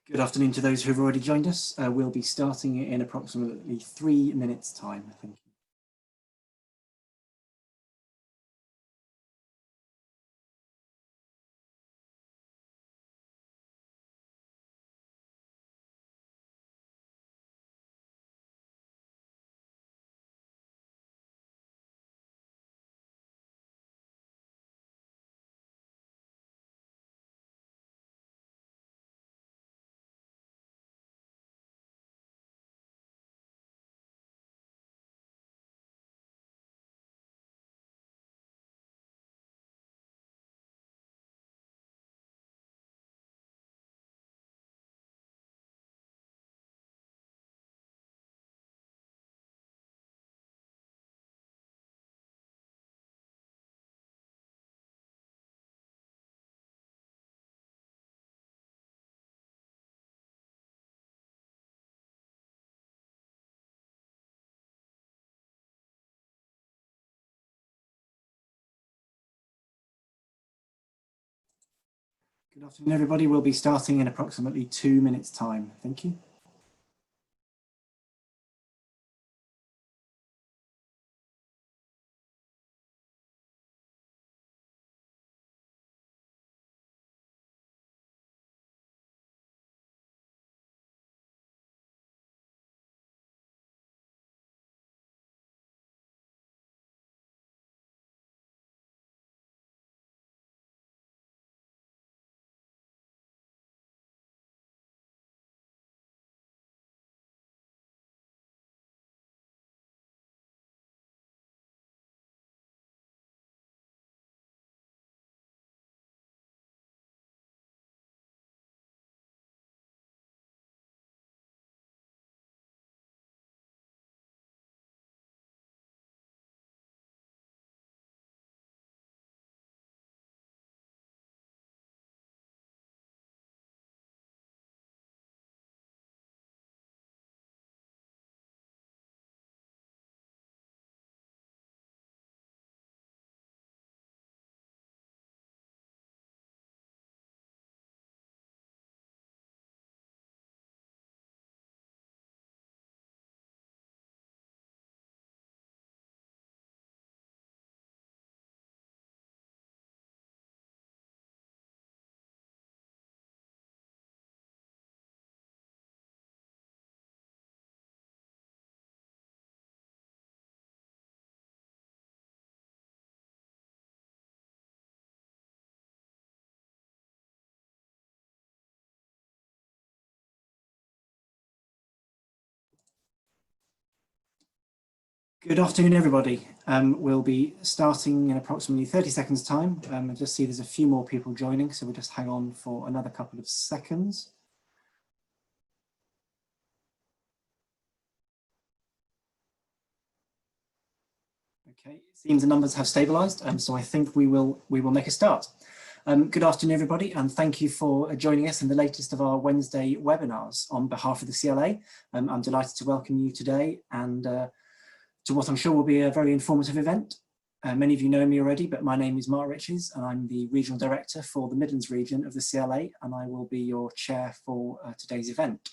Good afternoon to those who have already joined us. We'll be starting in approximately 3 minutes' time. Thank you. Good afternoon, everybody. We'll be starting in approximately 2 minutes' time. Thank you. Good afternoon, everybody. We'll be starting in approximately 30 seconds' time. I just see there's a few more people joining, so we'll just hang on for another couple of seconds. Okay, it seems the numbers have stabilised, so I think we will make a start. Good afternoon, everybody, and thank you for joining us in the latest of our Wednesday webinars on behalf of the CLA. I'm delighted to welcome you today and to what I'm sure will be a very informative event. Many of you know me already, but my name is Mark Riches and I'm the Regional Director for the Midlands region of the CLA, and I will be your chair for today's event.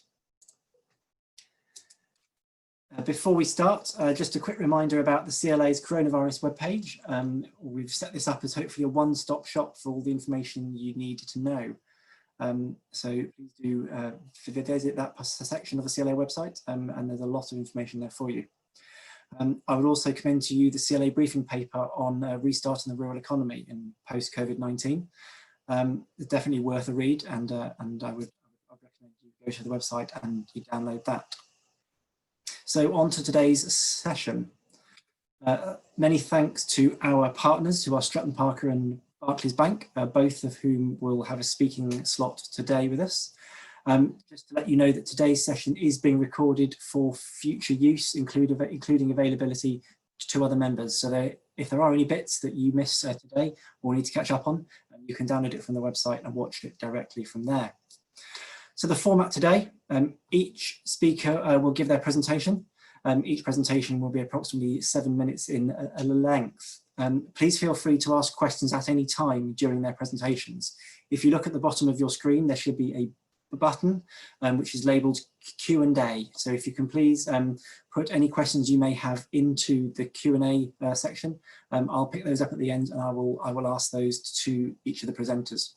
Before we start, just a quick reminder about the CLA's coronavirus webpage. We've set this up as hopefully a one-stop shop for all the information you need to know. So please do visit that section of the CLA website, and there's a lot of information there for you. I would also commend to you the CLA briefing paper on restarting the rural economy in post-COVID-19. It's definitely worth a read, and I would recommend you go to the website and you download that. So on to today's session. Many thanks to our partners, who are Stratton Parker and Barclays Bank, both of whom will have a speaking slot today with us. Just to let you know that today's session is being recorded for future use, including availability to other members. So if there are any bits that you miss today or need to catch up on, you can download it from the website and watch it directly from there. So the format today, each speaker will give their presentation. Each presentation will be approximately 7 minutes in length. Please feel free to ask questions at any time during their presentations. If you look at the bottom of your screen, there should be a button, which is labelled Q&A. So if you can please put any questions you may have into the Q&A section, I'll pick those up at the end, and I will ask those to each of the presenters.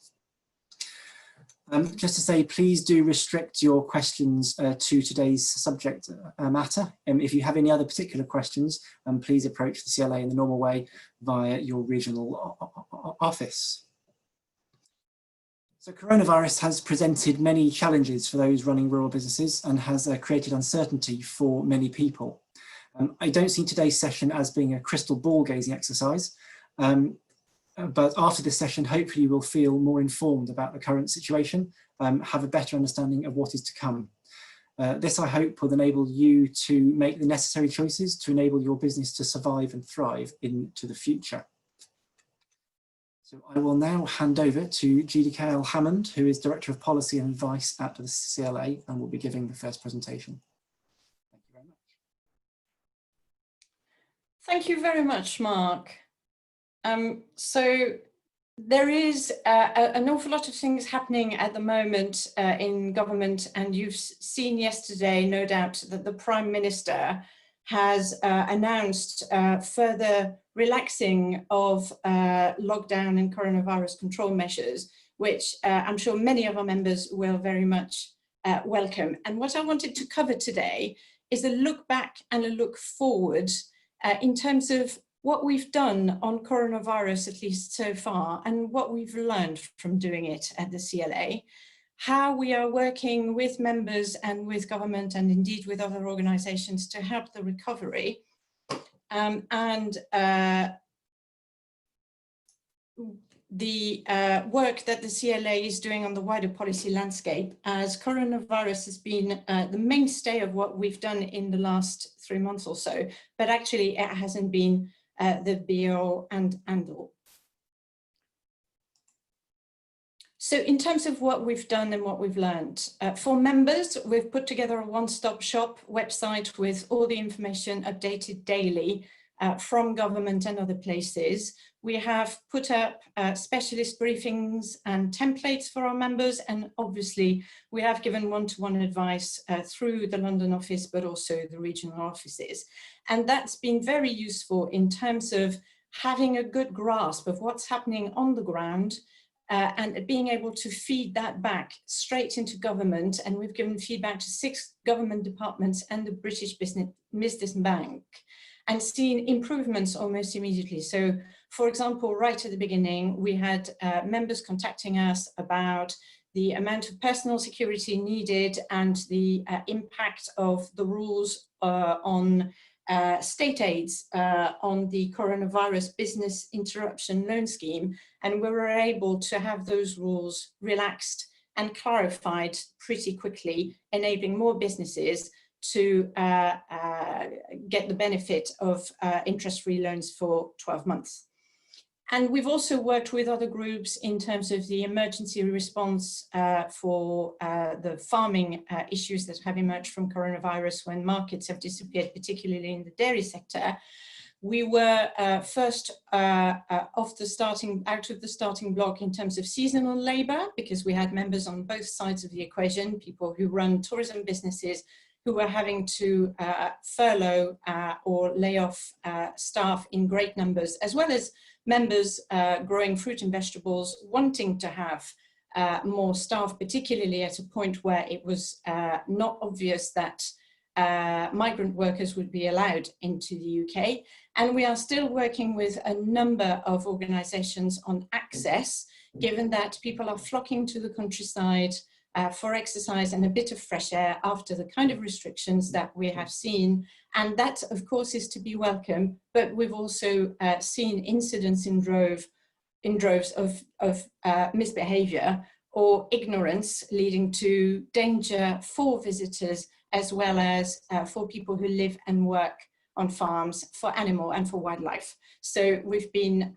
Just to say, please do restrict your questions to today's subject matter. If you have any other particular questions, please approach the CLA in the normal way via your regional office. So coronavirus has presented many challenges for those running rural businesses and has created uncertainty for many people. I don't see today's session as being a crystal ball gazing exercise. But after this session, hopefully you will feel more informed about the current situation, have a better understanding of what is to come. This, I hope, will enable you to make the necessary choices to enable your business to survive and thrive into the future. So I will now hand over to GDKL Hammond, who is Director of Policy and Advice at the CLA, and will be giving the first presentation. Thank you very much. Thank you very much, Mark. So there is an awful lot of things happening at the moment in government, and you've seen yesterday, no doubt, that the Prime Minister has announced further relaxing of lockdown and coronavirus control measures, which I'm sure many of our members will very much welcome. And what I wanted to cover today is a look back and a look forward in terms of what we've done on coronavirus, at least so far, and what we've learned from doing it at the CLA, how we are working with members and with government and indeed with other organisations to help the recovery, and the work that the CLA is doing on the wider policy landscape, as coronavirus has been the mainstay of what we've done in the last 3 months or so, but actually it hasn't been the be-all and end-all. So in terms of what we've done and what we've learned, for members, we've put together a one-stop shop website with all the information updated daily from government and other places. We have put up specialist briefings and templates for our members, and obviously we have given one-to-one advice through the London office, but also the regional offices. And that's been very useful in terms of having a good grasp of what's happening on the ground and being able to feed that back straight into government. And we've given feedback to 6 government departments and the British Business Bank, and seen improvements almost immediately. So, for example, right at the beginning, we had members contacting us about the amount of personal security needed and the impact of the rules on state aids on the coronavirus business interruption loan scheme. And we were able to have those rules relaxed and clarified pretty quickly, enabling more businesses to get the benefit of interest-free loans for 12 months. And we've also worked with other groups in terms of the emergency response for the farming issues that have emerged from coronavirus when markets have disappeared, particularly in the dairy sector. We were first out of the starting block in terms of seasonal labour, because we had members on both sides of the equation, people who run tourism businesses who were having to furlough or lay off staff in great numbers, as well as members growing fruit and vegetables wanting to have more staff, particularly at a point where it was not obvious that migrant workers would be allowed into the UK. And we are still working with a number of organisations on access, given that people are flocking to the countryside for exercise and a bit of fresh air after the kind of restrictions that we have seen. And that, of course, is to be welcome, but we've also seen incidents in droves of misbehaviour or ignorance, leading to danger for visitors, as well as for people who live and work on farms, for animal and for wildlife. So we've been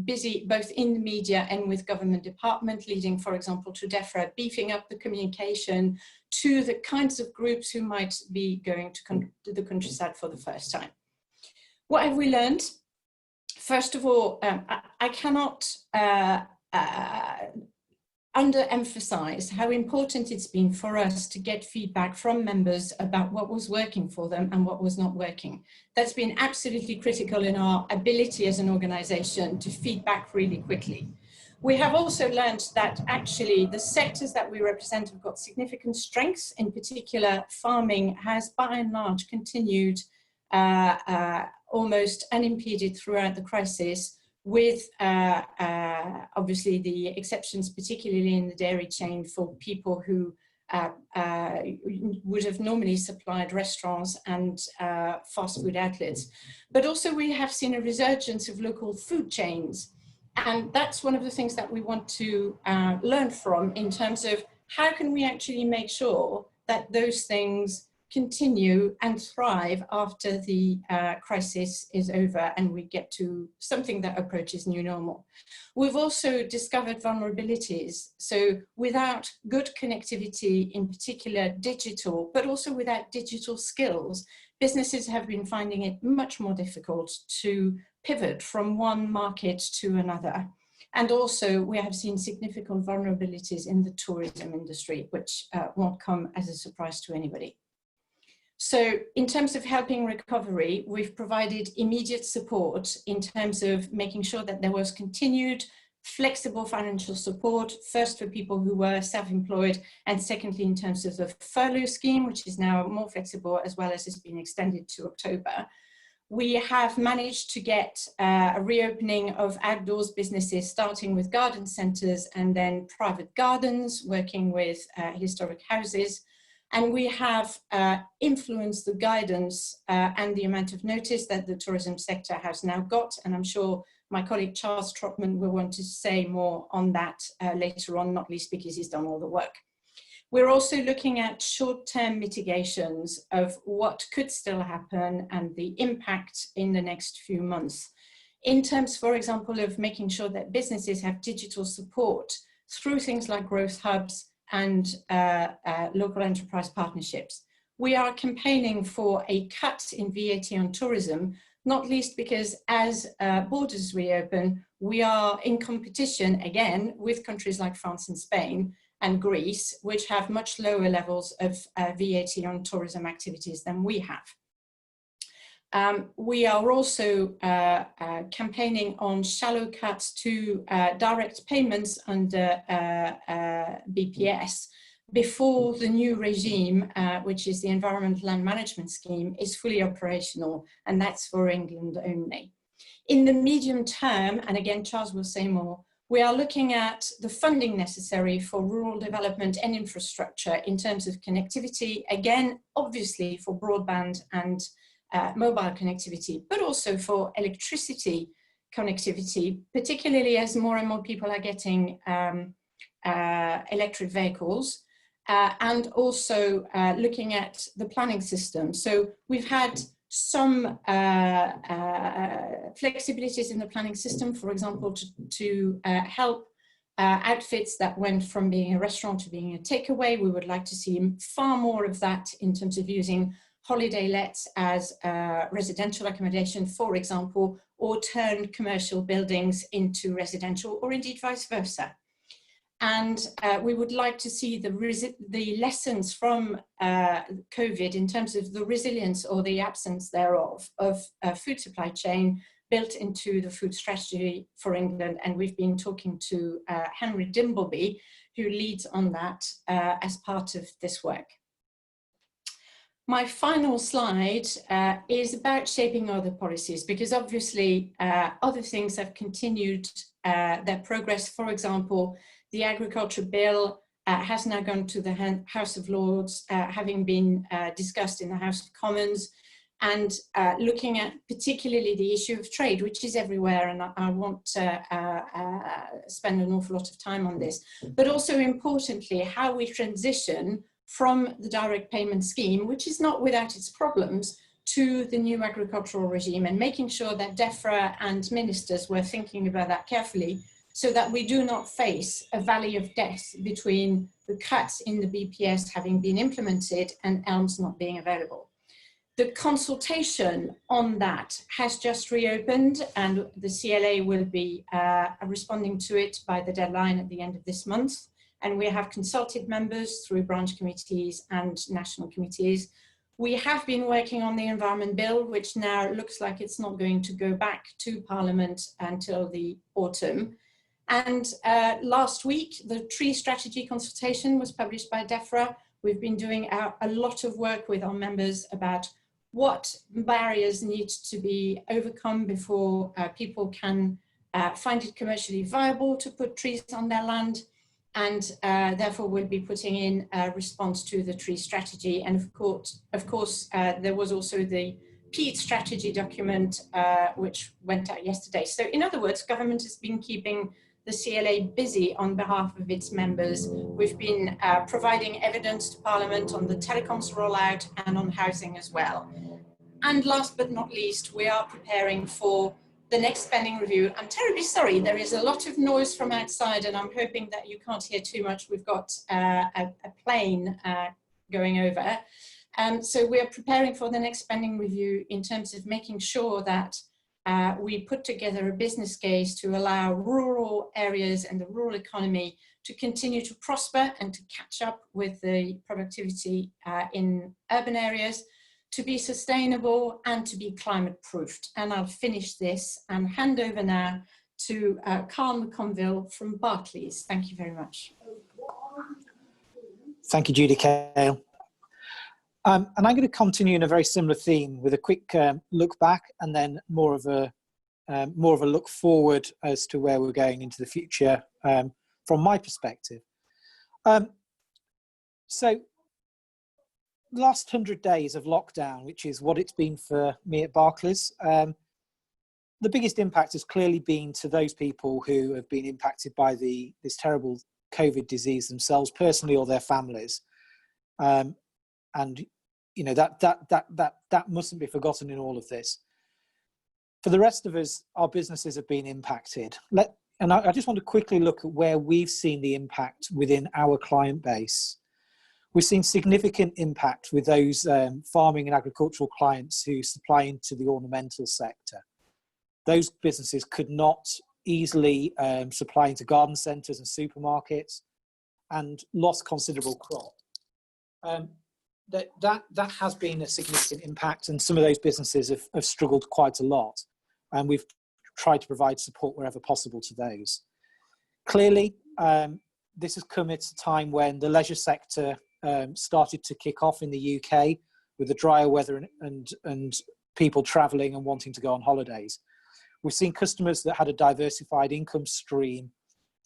busy both in the media and with government department, leading, for example, to DEFRA, beefing up the communication to the kinds of groups who might be going to the countryside for the first time. What have we learned? First of all, I underemphasize how important it's been for us to get feedback from members about what was working for them and what was not working. That's been absolutely critical in our ability as an organization to feedback really quickly. We have also learned that actually the sectors that we represent have got significant strengths. In particular, farming has by and large continued almost unimpeded throughout the crisis, with obviously the exceptions, particularly in the dairy chain, for people who would have normally supplied restaurants and fast food outlets. But also we have seen a resurgence of local food chains. And that's one of the things that we want to learn from, in terms of how can we actually make sure that those things continue and thrive after the crisis is over and we get to something that approaches new normal. We've also discovered vulnerabilities. So without good connectivity, in particular digital, but also without digital skills, businesses have been finding it much more difficult to pivot from one market to another. And also we have seen significant vulnerabilities in the tourism industry, which won't come as a surprise to anybody. So in terms of helping recovery, we've provided immediate support in terms of making sure that there was continued flexible financial support, first for people who were self-employed, and secondly in terms of the furlough scheme, which is now more flexible, as well as has been extended to October. We have managed to get a reopening of outdoors businesses, starting with garden centres and then private gardens, working with historic houses. And we have influenced the guidance and the amount of notice that the tourism sector has now got. And I'm sure my colleague Charles Trotman will want to say more on that later on, not least because he's done all the work. We're also looking at short-term mitigations of what could still happen and the impact in the next few months. In terms, for example, of making sure that businesses have digital support through things like growth hubs and local enterprise partnerships. We are campaigning for a cut in VAT on tourism, not least because as borders reopen, we are in competition again with countries like France and Spain and Greece, which have much lower levels of VAT on tourism activities than we have. We are also campaigning on shallow cuts to direct payments under BPS before the new regime, which is the Environment Land Management Scheme, is fully operational, and that's for England only. In the medium term, and again Charles will say more, we are looking at the funding necessary for rural development and infrastructure in terms of connectivity, again, obviously for broadband and mobile connectivity, but also for electricity connectivity, particularly as more and more people are getting electric vehicles, and also looking at the planning system. So we've had some flexibilities in the planning system, for example, to help outfits that went from being a restaurant to being a takeaway. We would like to see far more of that in terms of using holiday lets as residential accommodation, for example, or turn commercial buildings into residential, or indeed vice versa. And we would like to see the lessons from COVID in terms of the resilience or the absence thereof of a food supply chain built into the food strategy for England. And we've been talking to Henry Dimbleby, who leads on that as part of this work. My final slide is about shaping other policies, because obviously other things have continued their progress. For example, the agriculture bill has now gone to the House of Lords, having been discussed in the House of Commons, and looking at particularly the issue of trade, which is everywhere, and I won't spend an awful lot of time on this, but also importantly, how we transition from the direct payment scheme, which is not without its problems, to the new agricultural regime, and making sure that DEFRA and ministers were thinking about that carefully, so that we do not face a valley of death between the cuts in the BPS having been implemented and ELMS not being available. The consultation on that has just reopened, and the CLA will be responding to it by the deadline at the end of this month. and we have consulted members through branch committees and national committees. We have been working on the Environment Bill, which now looks like it's not going to go back to Parliament until the autumn. And last week, the tree strategy consultation was published by DEFRA. We've been doing a lot of work with our members about what barriers need to be overcome before people can find it commercially viable to put trees on their land. And therefore we'll be putting in a response to the tree strategy. And of course, there was also the peat strategy document, which went out yesterday. So in other words, government has been keeping the CLA busy on behalf of its members. We've been providing evidence to Parliament on the telecoms rollout and on housing as well. And last but not least, we are preparing for the next spending review. I'm terribly sorry, there is a lot of noise from outside and I'm hoping that you can't hear too much. We've got a plane going over. So we are preparing for the next spending review in terms of making sure that we put together a business case to allow rural areas and the rural economy to continue to prosper and to catch up with the productivity in urban areas, to be sustainable and to be climate proofed. And I'll finish this and hand over now to Carl McConville from Barclays. Thank you very much. Thank you, Judy Kale. And I'm going to continue in a very similar theme with a quick look back and then more of a look forward as to where we're going into the future from my perspective. So the last 100 days of lockdown, which is what it's been for me at Barclays, the biggest impact has clearly been to those people who have been impacted by this terrible COVID disease themselves, personally, or their families. And you know, that mustn't be forgotten in all of this. For the rest of us, our businesses have been impacted. And I just want to quickly look at where we've seen the impact within our client base. We've seen significant impact with those farming and agricultural clients who supply into the ornamental sector. Those businesses could not easily supply into garden centres and supermarkets and lost considerable crop. That has been a significant impact, and some of those businesses have struggled quite a lot, and we've tried to provide support wherever possible to those. Clearly, this has come at a time when the leisure sector started to kick off in the UK with the drier weather and people travelling and wanting to go on holidays. We've seen customers that had a diversified income stream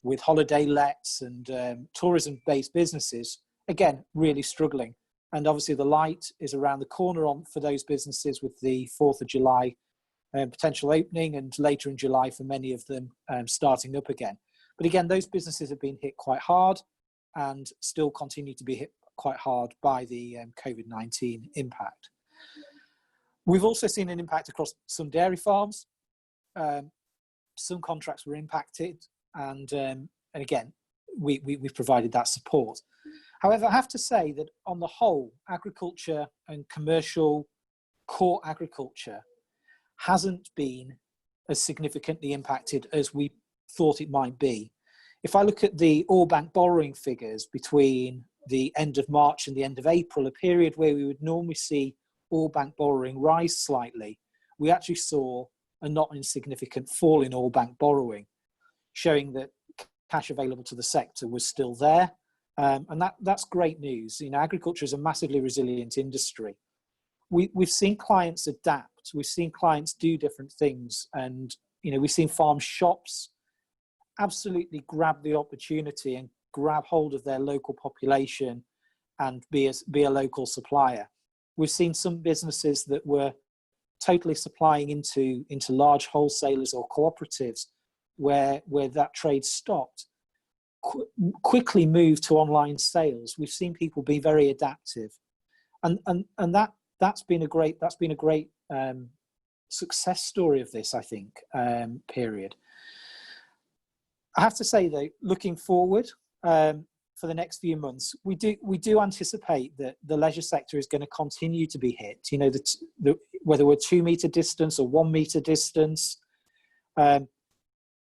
with holiday lets and tourism-based businesses, again, really struggling. And obviously the light is around the corner for those businesses with the 4th of July potential opening, and later in July for many of them starting up again. But again, those businesses have been hit quite hard and still continue to be hit quite hard by the COVID-19 impact. We've also seen an impact across some dairy farms. Some contracts were impacted, and again, we've provided that support. However, I have to say that on the whole, agriculture and commercial core agriculture hasn't been as significantly impacted as we thought it might be. If I look at the all bank borrowing figures between the end of March and the end of April, a period where we would normally see all bank borrowing rise slightly, we actually saw a not insignificant fall in all bank borrowing, showing that cash available to the sector was still there. And that's great news. You know, agriculture is a massively resilient industry. We've seen clients adapt. We've seen clients do different things. And, you know, we've seen farm shops absolutely grab the opportunity and grab hold of their local population and be a local supplier. We've seen some businesses that were totally supplying into large wholesalers or cooperatives where that trade stopped, quickly move to online sales. We've seen people be very adaptive, and that's been a great success story of this, I think, period. I have to say though, looking forward for the next few months, we do anticipate that the leisure sector is going to continue to be hit. You know, whether we're 2 metre distance or 1 metre distance,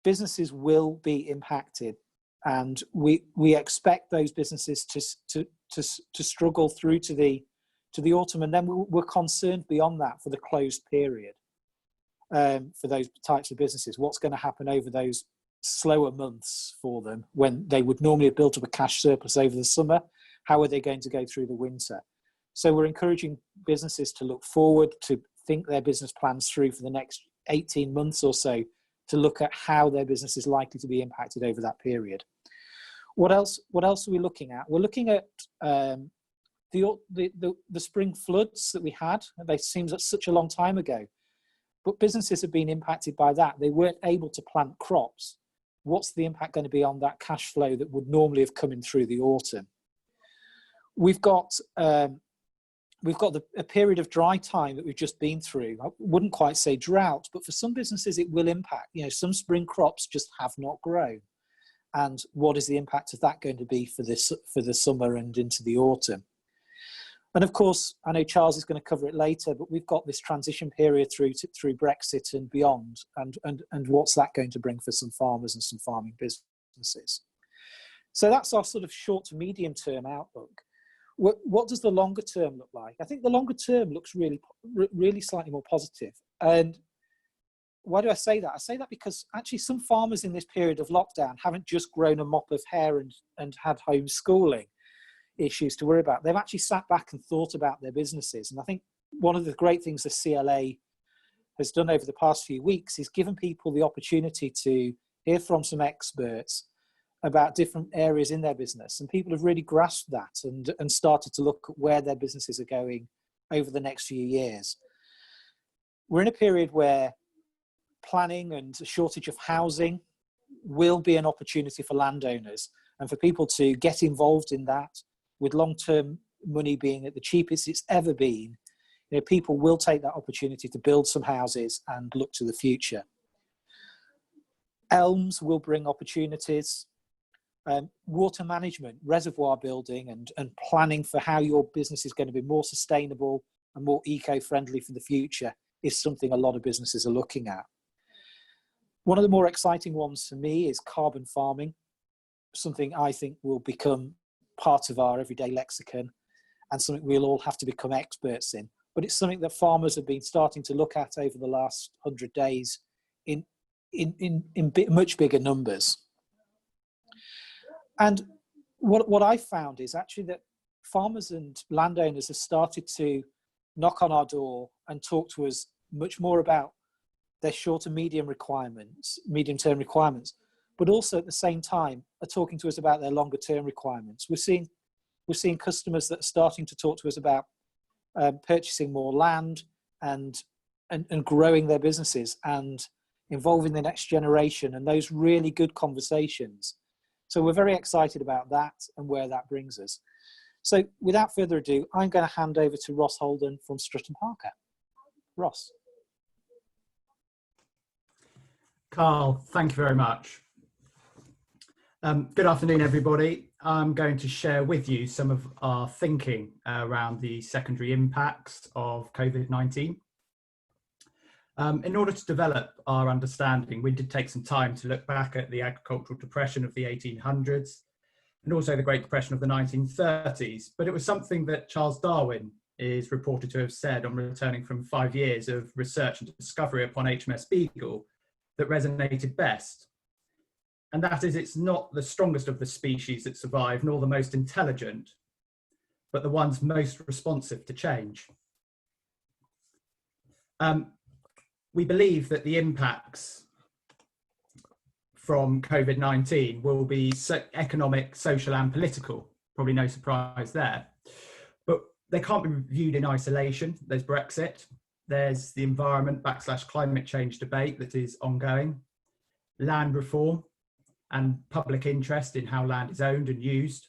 businesses will be impacted. and we expect those businesses to struggle through to the autumn, and then we're concerned beyond that for the closed period for those types of businesses. What's going to happen over those slower months for them when they would normally have built up a cash surplus over the summer? How are they going to go through the winter? So we're encouraging businesses to look forward, to think their business plans through for the next 18 months or so, to look at how their business is likely to be impacted over that period. What else are we looking at? We're looking at the spring floods that we had. They seem like such a long time ago, but businesses have been impacted by that. They weren't able to plant crops. What's the impact going to be on that cash flow that would normally have come in through the autumn? We've got a period of dry time that we've just been through. I wouldn't quite say drought, but for some businesses it will impact. You know, some spring crops just have not grown. And what is the impact of that going to be for the summer and into the autumn? And of course, I know Charles is going to cover it later, but we've got this transition period through Brexit and beyond, and what's that going to bring for some farmers and some farming businesses? So that's our sort of short to medium term outlook. What does the longer term look like? I think the longer term looks really slightly more positive. And why do I say that? I say that because actually some farmers in this period of lockdown haven't just grown a mop of hair and had homeschooling issues to worry about. They've actually sat back and thought about their businesses. And I think one of the great things the CLA has done over the past few weeks is given people the opportunity to hear from some experts about different areas in their business. And people have really grasped that and started to look at where their businesses are going over the next few years. We're in a period where planning and a shortage of housing will be an opportunity for landowners and for people to get involved in that, with long-term money being at the cheapest it's ever been. You know, people will take that opportunity to build some houses and look to the future. Elms will bring opportunities. Water management, reservoir building and planning for how your business is going to be more sustainable and more eco-friendly for the future is something a lot of businesses are looking at. One of the more exciting ones for me is carbon farming, something I think will become part of our everyday lexicon and something we'll all have to become experts in. But it's something that farmers have been starting to look at over the last 100 days in much bigger numbers. And what I found is actually that farmers and landowners have started to knock on our door and talk to us much more about their short and medium-term requirements, but also at the same time are talking to us about their longer-term requirements. We're seeing customers that are starting to talk to us about purchasing more land and growing their businesses and involving the next generation, and those really good conversations. So we're very excited about that and where that brings us. So without further ado, I'm going to hand over to Ross Holden from Strutt & Parker. Ross. Carl, thank you very much. Good afternoon, everybody. I'm going to share with you some of our thinking around the secondary impacts of COVID-19. In order to develop our understanding, we did take some time to look back at the agricultural depression of the 1800s and also the Great Depression of the 1930s. But it was something that Charles Darwin is reported to have said on returning from 5 years of research and discovery upon HMS Beagle that resonated best. And that is, it's not the strongest of the species that survive, nor the most intelligent, but the ones most responsive to change. We believe that the impacts from COVID-19 will be economic, social and political, probably no surprise there. But they can't be viewed in isolation. There's Brexit, there's the environment / climate change debate that is ongoing, land reform and public interest in how land is owned and used,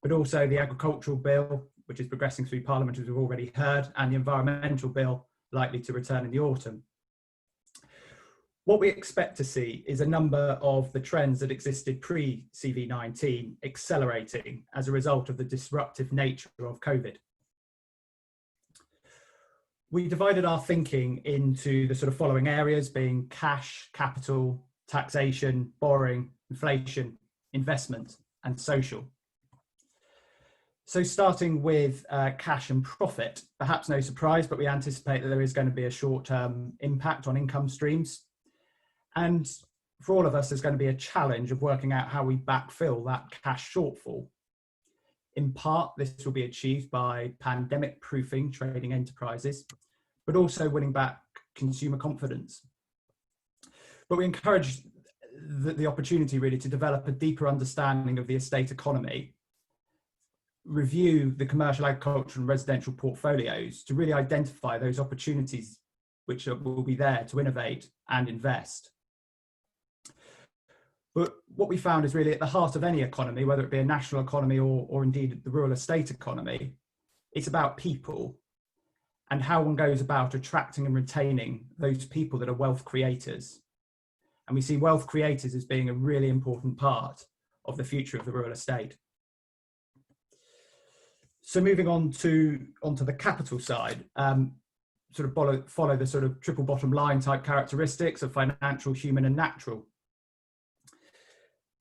but also the agricultural bill, which is progressing through Parliament, as we've already heard, and the environmental bill likely to return in the autumn. What we expect to see is a number of the trends that existed pre-CV-19 accelerating as a result of the disruptive nature of COVID. We divided our thinking into the sort of following areas, being cash, capital, taxation, borrowing, inflation, investment and social. So starting with cash and profit, perhaps no surprise, but we anticipate that there is going to be a short-term impact on income streams. And for all of us, there's going to be a challenge of working out how we backfill that cash shortfall. In part, this will be achieved by pandemic-proofing trading enterprises, but also winning back consumer confidence. But we encourage the opportunity really to develop a deeper understanding of the estate economy, review the commercial, agricultural and residential portfolios to really identify those opportunities which will be there to innovate and invest. But what we found is really at the heart of any economy, whether it be a national economy or indeed the rural estate economy, it's about people and how one goes about attracting and retaining those people that are wealth creators. And we see wealth creators as being a really important part of the future of the rural estate. So moving onto the capital side, sort of follow the sort of triple bottom line type characteristics of financial, human and natural.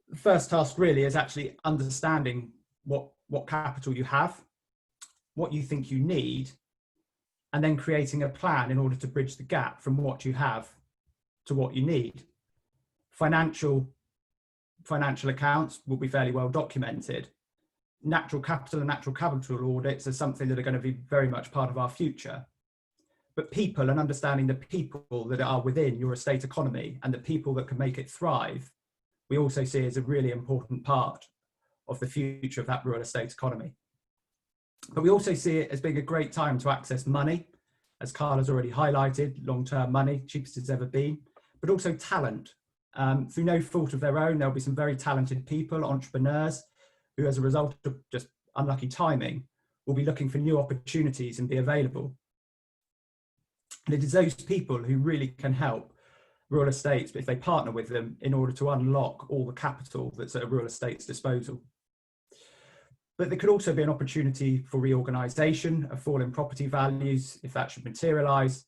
The first task really is actually understanding what capital you have, what you think you need, and then creating a plan in order to bridge the gap from what you have to what you need. Financial accounts will be fairly well documented. Natural capital and natural capital audits are something that are going to be very much part of our future. But people and understanding the people that are within your estate economy and the people that can make it thrive, we also see as a really important part of the future of that rural estate economy. But we also see it as being a great time to access money, as Carl has already highlighted, long-term money, cheapest it's ever been, but also talent. Through no fault of their own, there'll be some very talented people, entrepreneurs, who as a result of just unlucky timing, will be looking for new opportunities and be available. And it is those people who really can help rural estates if they partner with them in order to unlock all the capital that's at a rural estate's disposal. But there could also be an opportunity for reorganisation. A fall in property values, if that should materialise,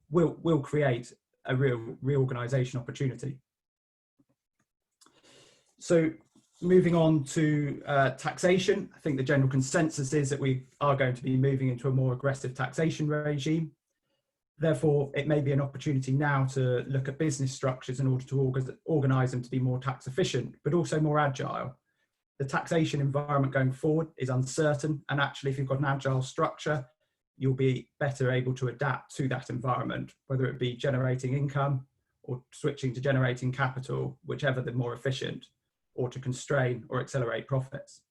will create a real reorganisation opportunity. So moving on to taxation, I think the general consensus is that we are going to be moving into a more aggressive taxation regime. Therefore, it may be an opportunity now to look at business structures in order to organise them to be more tax efficient, but also more agile. The taxation environment going forward is uncertain, and actually if you've got an agile structure, you'll be better able to adapt to that environment, whether it be generating income or switching to generating capital, whichever the more efficient, or to constrain or accelerate profits.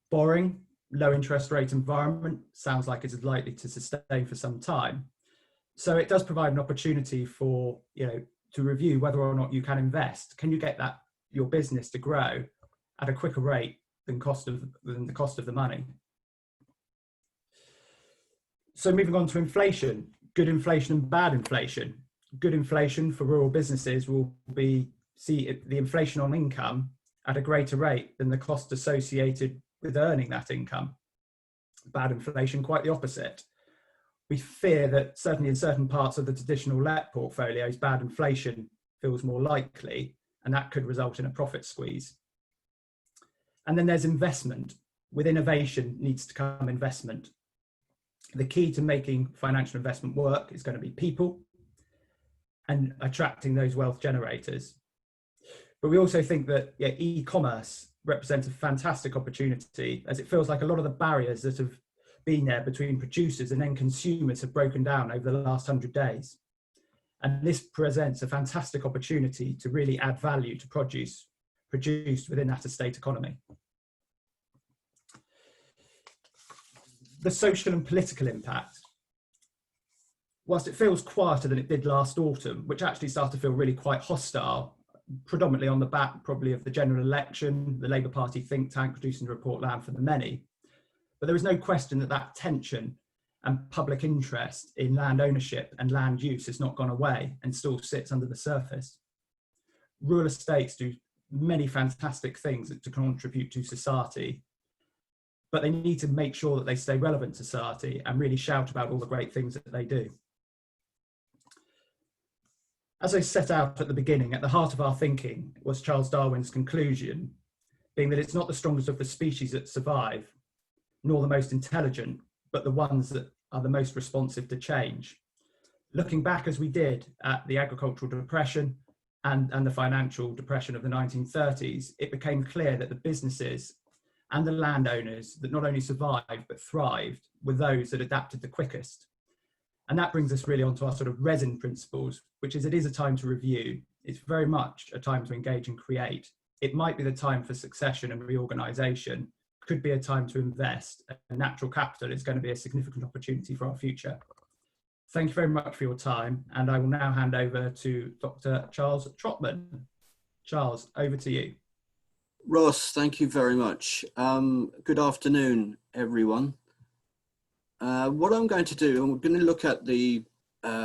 Borrowing, low interest rate environment sounds like it is likely to sustain for some time. So it does provide an opportunity for, to review whether or not you can invest. Can you get your business to grow at a quicker rate than the cost of the money? So moving on to inflation, good inflation and bad inflation. Good inflation for rural businesses will see the inflation on income at a greater rate than the cost associated with earning that income. Bad inflation, quite the opposite. We fear that certainly in certain parts of the traditional let portfolios, bad inflation feels more likely, and that could result in a profit squeeze. And then there's investment. With innovation needs to come investment. The key to making financial investment work is going to be people and attracting those wealth generators. But we also think that e-commerce represents a fantastic opportunity, as it feels like a lot of the barriers that have been there between producers and then consumers have broken down over the last 100 days. And this presents a fantastic opportunity to really add value to produce produced within that estate economy. The social and political impact. Whilst it feels quieter than it did last autumn, which actually started to feel really quite hostile, predominantly on the back probably of the general election, the Labour Party think tank producing the report Land for the Many. But there is no question that tension and public interest in land ownership and land use has not gone away and still sits under the surface. Rural estates do many fantastic things to contribute to society, but they need to make sure that they stay relevant to society and really shout about all the great things that they do. As I set out at the beginning, at the heart of our thinking was Charles Darwin's conclusion, being that it's not the strongest of the species that survive, nor the most intelligent, but the ones that are the most responsive to change. Looking back as we did at the agricultural depression and the financial depression of the 1930s, it became clear that the businesses and the landowners that not only survived but thrived were those that adapted the quickest. And that brings us really onto our sort of resin principles, which is it is a time to review. It's very much a time to engage and create. It might be the time for succession and reorganisation, could be a time to invest. And natural capital is going to be a significant opportunity for our future. Thank you very much for your time. And I will now hand over to Dr. Charles Trotman. Charles, over to you. Ross, thank you very much. Good afternoon, everyone. What I'm going to do, I'm going to look at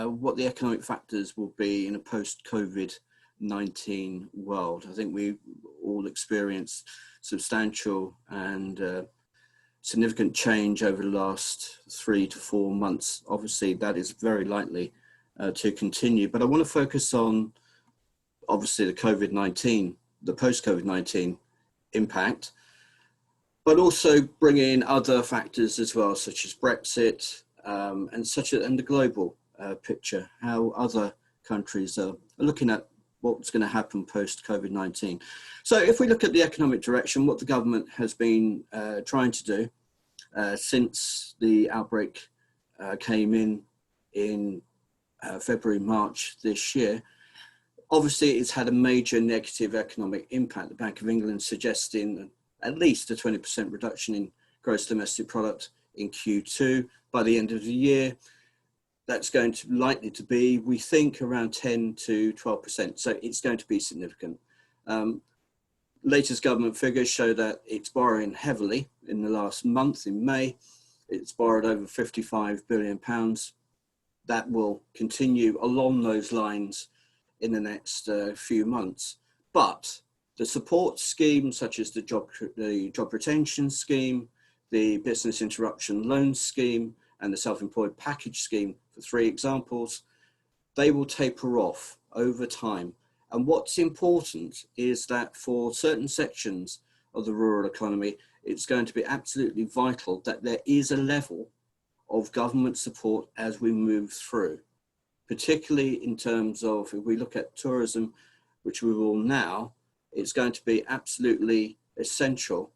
what the economic factors will be in a post-COVID-19 world. I think we all experienced substantial and significant change over the last 3 to 4 months. Obviously, that is very likely to continue, but I want to focus on, obviously, the COVID-19, the post-COVID-19 impact, but also bring in other factors as well, such as Brexit and the global picture, how other countries are looking at what's going to happen post-COVID-19. So if we look at the economic direction, what the government has been trying to do since the outbreak came in February, March this year, obviously it's had a major negative economic impact. The Bank of England suggesting at least a 20% reduction in gross domestic product in Q2 by the end of the year. That's going to likely to be, we think, around 10 to 12%. So it's going to be significant. Latest government figures show that it's borrowing heavily in the last month, in May. It's borrowed over £55 billion. That will continue along those lines in the next few months. But the support schemes, such as the job retention scheme, the business interruption loan scheme, and the self-employed package scheme, for 3 examples, they will taper off over time. And what's important is that for certain sections of the rural economy, it's going to be absolutely vital that there is a level of government support as we move through, particularly in terms of, if we look at tourism, which we will now, it's going to be absolutely essential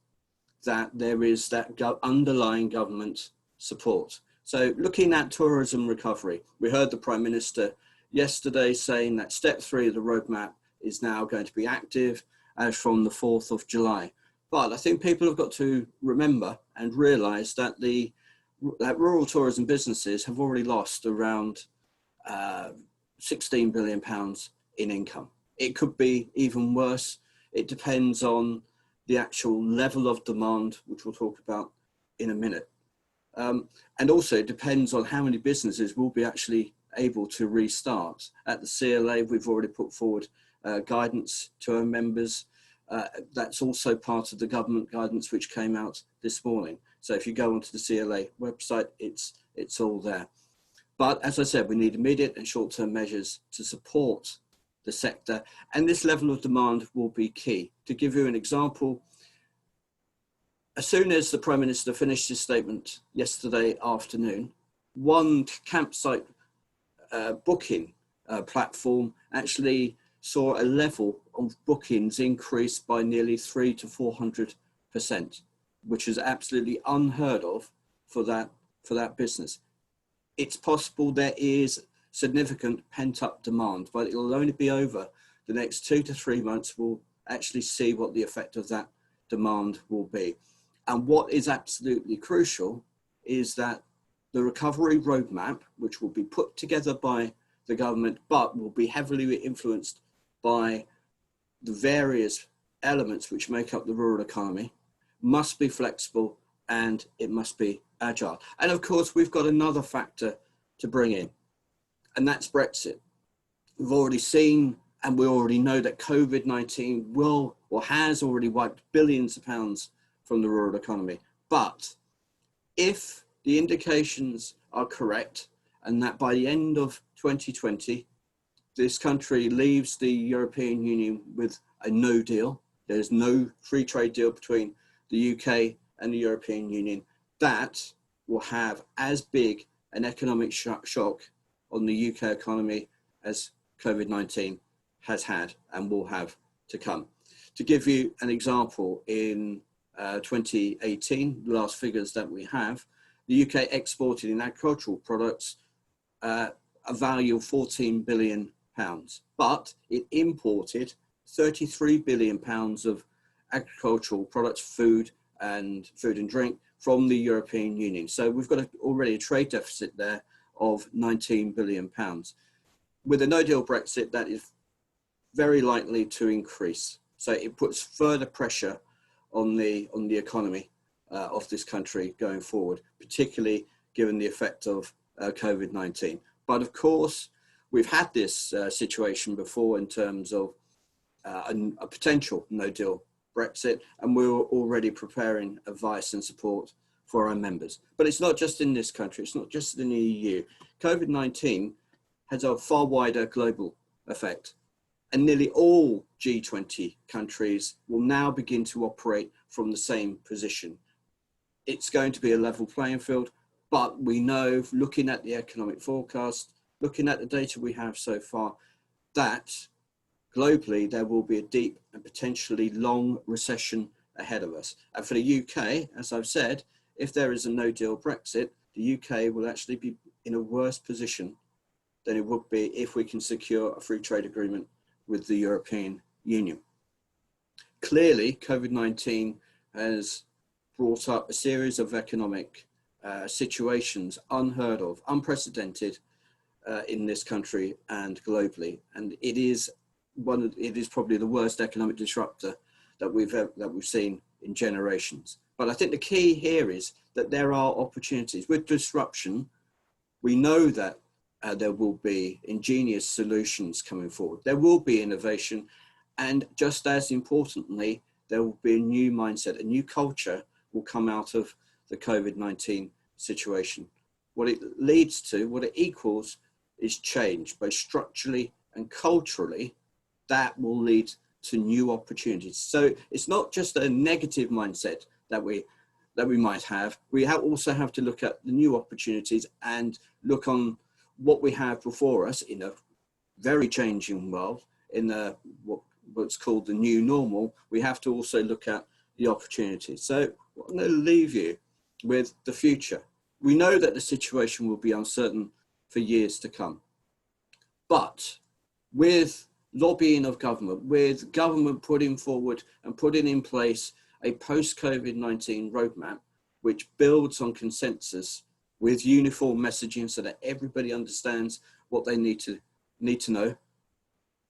that there is that underlying government support. So looking at tourism recovery, we heard the Prime Minister yesterday saying that step 3 of the roadmap is now going to be active as from the 4th of July. But I think people have got to remember and realise that that rural tourism businesses have already lost around £16 billion in income. It could be even worse. It depends on the actual level of demand, which we'll talk about in a minute. And also it depends on how many businesses will be actually able to restart. At the CLA, we've already put forward guidance to our members. That's also part of the government guidance which came out this morning. So if you go onto the CLA website, it's all there. But as I said, we need immediate and short-term measures to support the sector, and this level of demand will be key. To give you an example, as soon as the Prime Minister finished his statement yesterday afternoon, one campsite booking platform actually saw a level of bookings increase by nearly 300 to 400%, which is absolutely unheard of for that business. It's possible there is significant pent-up demand, but it will only be over the next 2 to 3 months. We'll actually see what the effect of that demand will be. And what is absolutely crucial is that the recovery roadmap, which will be put together by the government, but will be heavily influenced by the various elements which make up the rural economy, must be flexible and it must be agile. And of course, we've got another factor to bring in, and that's Brexit. We've already seen, and we already know that COVID-19 will or has already wiped billions of pounds from the rural economy. But if the indications are correct, and that by the end of 2020, this country leaves the European Union with a no deal, there's no free trade deal between the UK and the European Union, that will have as big an economic shock on the UK economy as COVID-19 has had and will have to come. To give you an example, in 2018, the last figures that we have, the UK exported in agricultural products a value of £14 billion, but it imported £33 billion of agricultural products, food and drink from the European Union. So we've got already a trade deficit there of £19 billion. With a no-deal Brexit, that is very likely to increase. So it puts further pressure on the economy of this country going forward, particularly given the effect of COVID-19. But of course, we've had this situation before in terms of a potential no-deal Brexit, and we're already preparing advice and support for our members. But it's not just in this country, it's not just in the EU. COVID-19 has a far wider global effect, and nearly all G20 countries will now begin to operate from the same position. It's going to be a level playing field, but we know, looking at the economic forecast, looking at the data we have so far, that globally there will be a deep and potentially long recession ahead of us. And for the UK, as I've said, if there is a no-deal Brexit, the UK will actually be in a worse position than it would be if we can secure a free trade agreement with the European Union. Clearly, COVID-19 has brought up a series of economic situations unheard of, unprecedented in this country and globally, and it is probably the worst economic disruptor that we've seen in generations. But I think the key here is that there are opportunities. With disruption, we know that there will be ingenious solutions coming forward. There will be innovation, and just as importantly, there will be a new mindset, a new culture will come out of the COVID-19 situation. What it leads to, what it equals, is change, both structurally and culturally. That will lead to new opportunities. So it's not just a negative mindset that we might have. We also have to look at the new opportunities and look on what we have before us in a very changing world, in what's called the new normal. We have to also look at the opportunities. So I'm going to leave you with the future. We know that the situation will be uncertain for years to come, but with lobbying of government, with government putting forward and putting in place a post-COVID-19 roadmap, which builds on consensus with uniform messaging so that everybody understands what they need to know,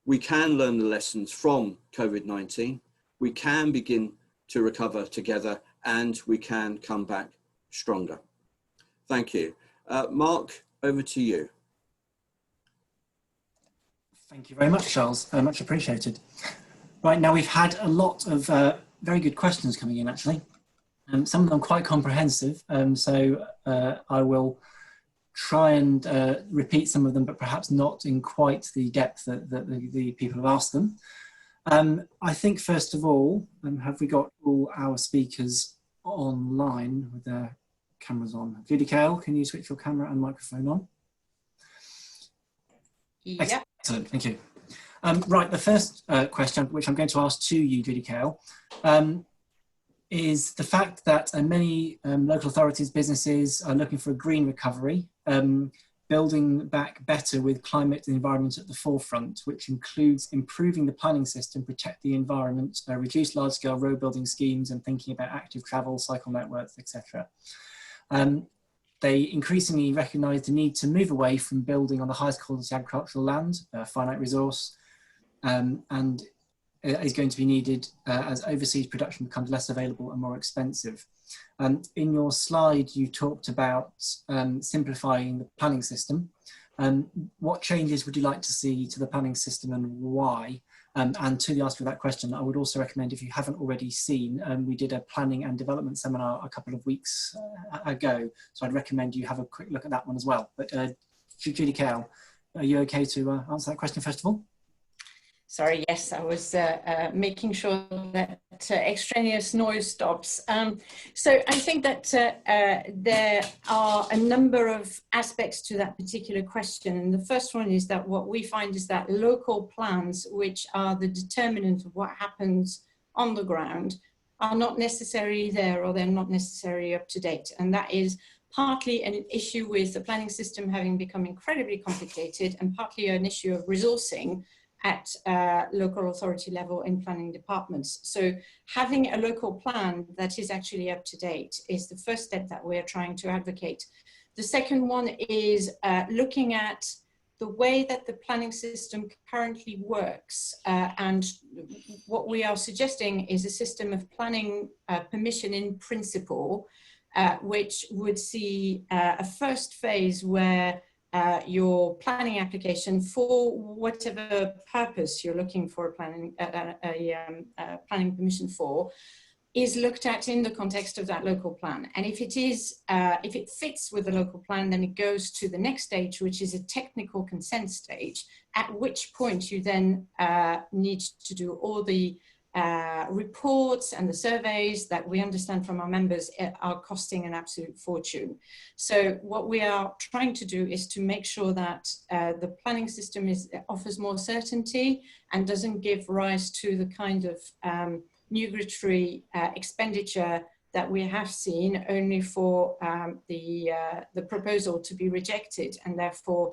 we can learn the lessons from COVID-19, we can begin to recover together, and we can come back stronger. Thank you. Mark, over to you. Thank you very much, Charles. Much appreciated. Right, now we've had a lot of very good questions coming in, actually. Some of them quite comprehensive, so I will try and repeat some of them, but perhaps not in quite the depth that the people have asked them. I think, first of all, have we got all our speakers online with their cameras on? Judy Kale, can you switch your camera and microphone on? Yeah. Excellent, thank you. Right, the first question, which I'm going to ask to you, Judy Kale, is the fact that many local authorities, businesses are looking for a green recovery, building back better with climate and environment at the forefront, which includes improving the planning system, protect the environment, reduce large-scale road building schemes, and thinking about active travel, cycle networks, etc. They increasingly recognise the need to move away from building on the highest quality agricultural land, finite resource, and is going to be needed as overseas production becomes less available and more expensive. In your slide, you talked about simplifying the planning system. What changes would you like to see to the planning system and why? And to the answer to that question, I would also recommend, if you haven't already seen, we did a planning and development seminar a couple of weeks ago, so I'd recommend you have a quick look at that one as well. But Judy Kale, are you okay to answer that question first of all? Sorry, yes, I was making sure that extraneous noise stops. So I think that there are a number of aspects to that particular question. And the first one is that what we find is that local plans, which are the determinant of what happens on the ground, are not necessarily there, or they're not necessarily up to date. And that is partly an issue with the planning system having become incredibly complicated, and partly an issue of resourcing at local authority level in planning departments. So having a local plan that is actually up to date is the first step that we're trying to advocate. The second one is looking at the way that the planning system currently works. And what we are suggesting is a system of planning permission in principle, which would see a first phase where your planning application, for whatever purpose you're looking for a planning permission for, is looked at in the context of that local plan. And if it fits with the local plan, then it goes to the next stage, which is a technical consent stage, at which point you then need to do all the reports and the surveys that we understand from our members are costing an absolute fortune. So what we are trying to do is to make sure that the planning system offers more certainty and doesn't give rise to the kind of nugatory expenditure that we have seen, only for the proposal to be rejected, and therefore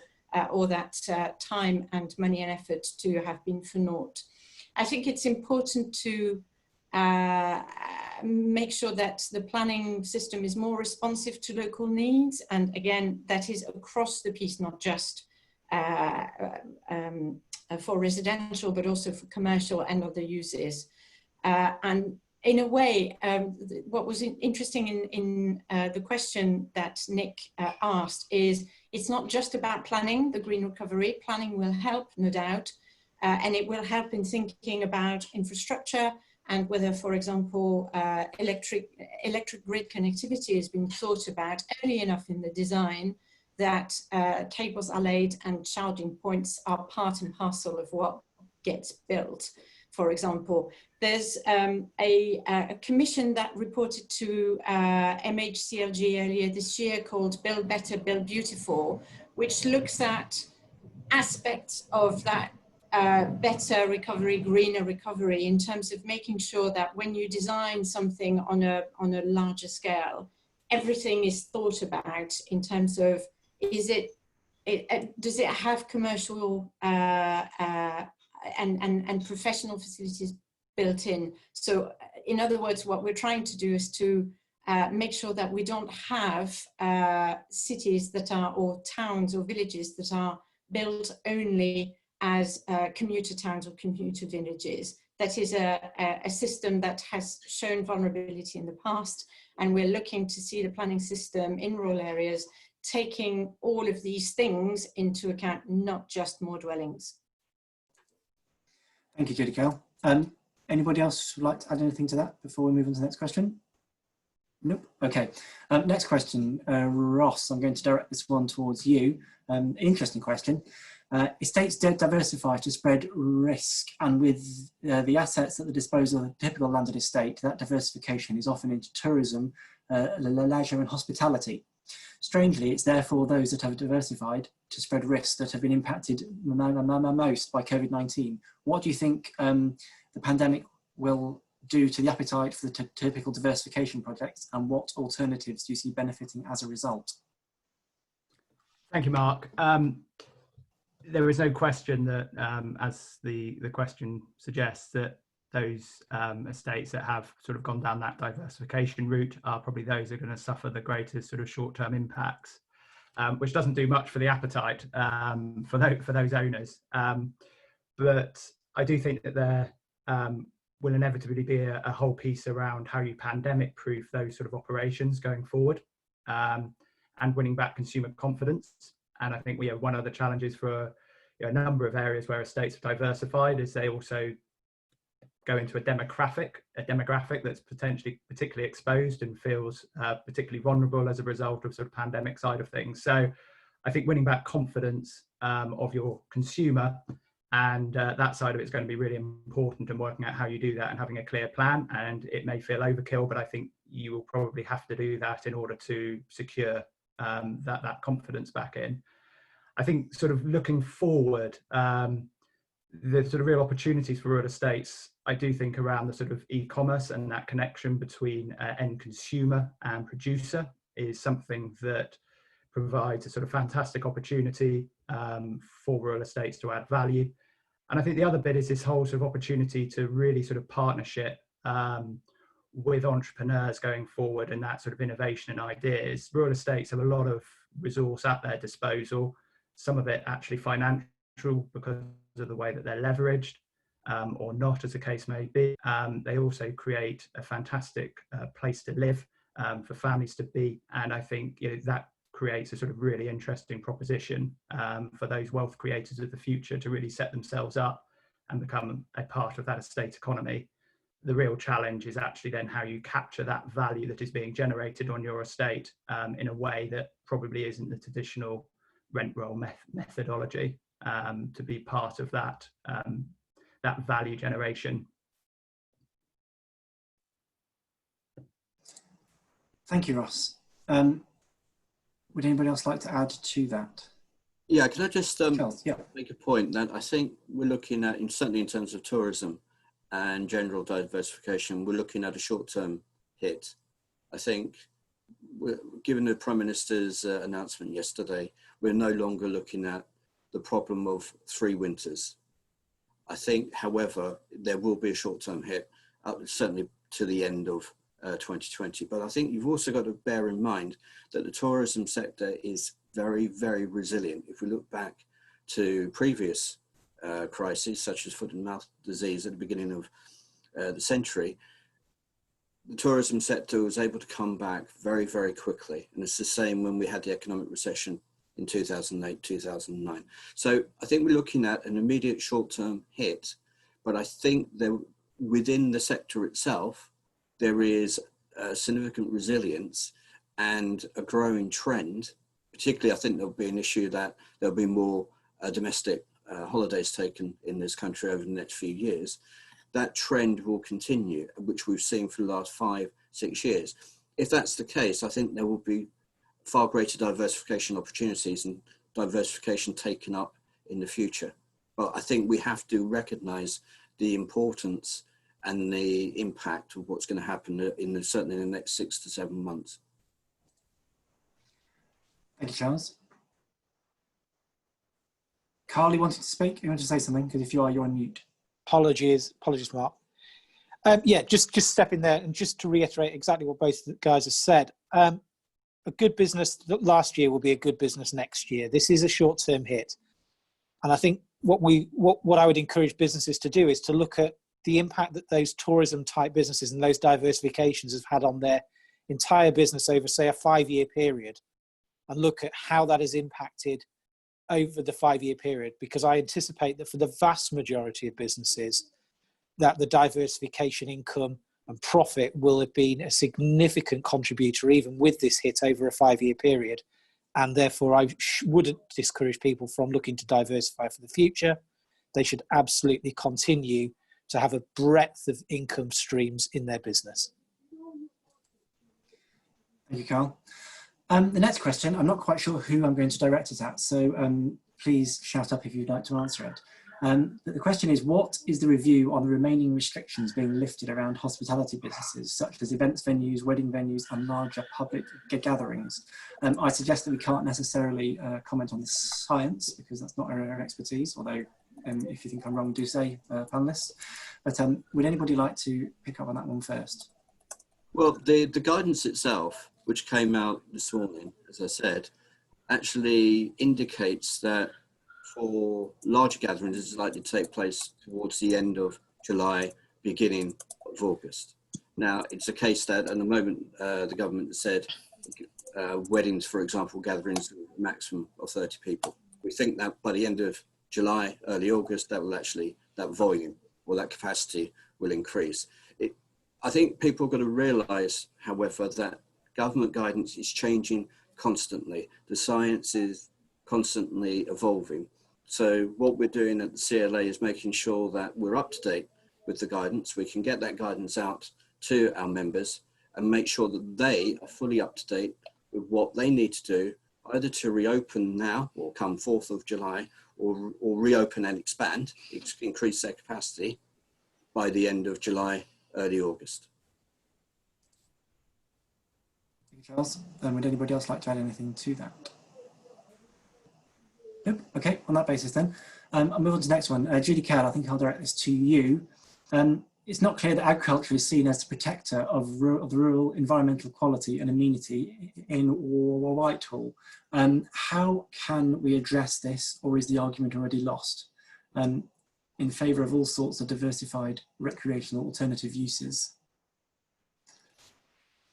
all that time and money and effort to have been for naught. I think it's important to make sure that the planning system is more responsive to local needs. And again, that is across the piece, not just for residential, but also for commercial and other uses. And in a way, what was interesting in the question that Nick asked is, it's not just about planning, the green recovery. Planning will help, no doubt. And it will help in thinking about infrastructure and whether, for example, electric grid connectivity has been thought about early enough in the design that cables are laid and charging points are part and parcel of what gets built. For example, there's a commission that reported to MHCLG earlier this year called Build Better, Build Beautiful, which looks at aspects of that better recovery, greener recovery, in terms of making sure that when you design something on a larger scale, everything is thought about in terms of, does it have commercial and professional facilities built in? So in other words, what we're trying to do is to make sure that we don't have cities that are, or towns or villages that are built only as commuter towns or commuter villages. That is a system that has shown vulnerability in the past, and we're looking to see the planning system in rural areas taking all of these things into account, not just more dwellings. Thank you, Judy Kell. Anybody else would like to add anything to that before we move on to the next question? Nope. Okay. Next question, Ross, I'm going to direct this one towards you. Interesting question. Estates diversify to spread risk, and with the assets at the disposal of a typical landed estate, that diversification is often into tourism, leisure and hospitality. Strangely, it's therefore those that have diversified to spread risks that have been impacted most by COVID-19. What do you think the pandemic will do to the appetite for the typical diversification projects, and what alternatives do you see benefiting as a result? Thank you, Mark. There is no question that, as the question suggests, that those estates that have sort of gone down that diversification route are probably those that are going to suffer the greatest sort of short-term impacts, which doesn't do much for the appetite for those owners. But I do think that there will inevitably be a whole piece around how you pandemic-proof those sort of operations going forward, and winning back consumer confidence. And I think we have one of the challenges for a number of areas where estates have diversified is they also go into a demographic that's potentially particularly exposed and feels particularly vulnerable as a result of sort of pandemic side of things. So I think winning back confidence of your consumer and that side of it's going to be really important, and working out how you do that and having a clear plan. And it may feel overkill, but I think you will probably have to do that in order to secure that confidence back in. I think sort of looking forward, the sort of real opportunities for real estates, I do think around the sort of e-commerce and that connection between end consumer and producer is something that provides a sort of fantastic opportunity for real estates to add value. And I think the other bit is this whole sort of opportunity to really sort of partnership with entrepreneurs going forward, and that sort of innovation and ideas. Real estates have a lot of resource at their disposal, some of it actually financial because of the way that they're leveraged or not, as the case may be. They also create a fantastic place to live for families to be. And I think that creates a sort of really interesting proposition for those wealth creators of the future to really set themselves up and become a part of that estate economy. The real challenge is actually then how you capture that value that is being generated on your estate in a way that probably isn't the traditional rent roll methodology to be part of that that value generation. Thank you, Ross. Would anybody else like to add to that? Yeah, can I just Charles, yeah. make a point that I think we're looking at, certainly in terms of tourism and general diversification, we're looking at a short-term hit. I think, given the Prime Minister's announcement yesterday, we're no longer looking at the problem of 3 winters. I think, however, there will be a short-term hit, certainly to the end of 2020. But I think you've also got to bear in mind that the tourism sector is very, very resilient. If we look back to previous crises, such as foot and mouth disease at the beginning of the century, the tourism sector was able to come back very, very quickly. And it's the same when we had the economic recession in 2008, 2009. So I think we're looking at an immediate short-term hit, but I think within the sector itself, there is a significant resilience and a growing trend. Particularly, I think there'll be an issue that there'll be more domestic holidays taken in this country over the next few years. That trend will continue, which we've seen for the last 5-6 years. If that's the case, I think there will be far greater diversification opportunities and diversification taken up in the future. But I think we have to recognise the importance and the impact of what's going to happen certainly in the next 6 to 7 months. Thank you, Charles. Carly wanted to speak. You want to say something? Because if you are, you're on mute. Apologies, Mark. Yeah, just step in there and just to reiterate exactly what both the guys have said. A good business last year will be a good business next year. This is a short-term hit, and I think what I would encourage businesses to do is to look at the impact that those tourism-type businesses and those diversifications have had on their entire business over, say, a 5-year period, and look at how that has impacted over the 5-year period, because I anticipate that for the vast majority of businesses that the diversification income and profit will have been a significant contributor even with this hit over a 5-year period, and therefore I wouldn't discourage people from looking to diversify for the future. They should absolutely continue to have a breadth of income streams in their business. Thank you, Carl. The next question, I'm not quite sure who I'm going to direct it at, so please shout up if you'd like to answer it. But the question is, what is the review on the remaining restrictions being lifted around hospitality businesses, such as events venues, wedding venues, and larger public gatherings? I suggest that we can't necessarily comment on the science, because that's not our area of expertise, although if you think I'm wrong, do say, panelists. But would anybody like to pick up on that one first? Well, the guidance itself, which came out this morning, as I said, actually indicates that for larger gatherings, it's likely to take place towards the end of July, beginning of August. Now, it's a case that at the moment, the government said weddings, for example, gatherings maximum of 30 people. We think that by the end of July, early August, that volume or that capacity will increase. I think people are going to realise, however, that government guidance is changing constantly. The science is constantly evolving. So what we're doing at the CLA is making sure that we're up to date with the guidance. We can get that guidance out to our members and make sure that they are fully up to date with what they need to do, either to reopen now or come 4th of July, or reopen and expand, increase their capacity by the end of July, early August. Thank you, Charles. Would anybody else like to add anything to that? Nope. Okay, on that basis then, I'll move on to the next one. Judy Cowell, I think I'll direct this to you. It's not clear that agriculture is seen as the protector of the rural environmental quality and amenity in Whitehall. How can we address this, or is the argument already lost, in favour of all sorts of diversified recreational alternative uses?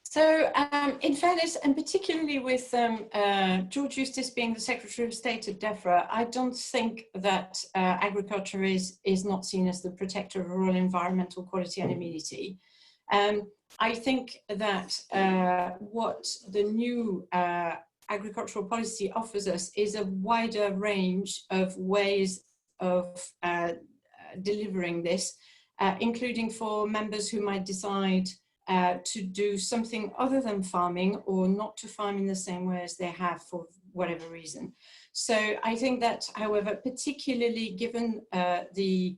So in fairness, and particularly with George Eustice being the Secretary of State at DEFRA, I don't think that agriculture is not seen as the protector of rural environmental quality and amenity. I think that what the new agricultural policy offers us is a wider range of ways of delivering this, including for members who might decide to do something other than farming, or not to farm in the same way as they have for whatever reason. So I think that, however, particularly given the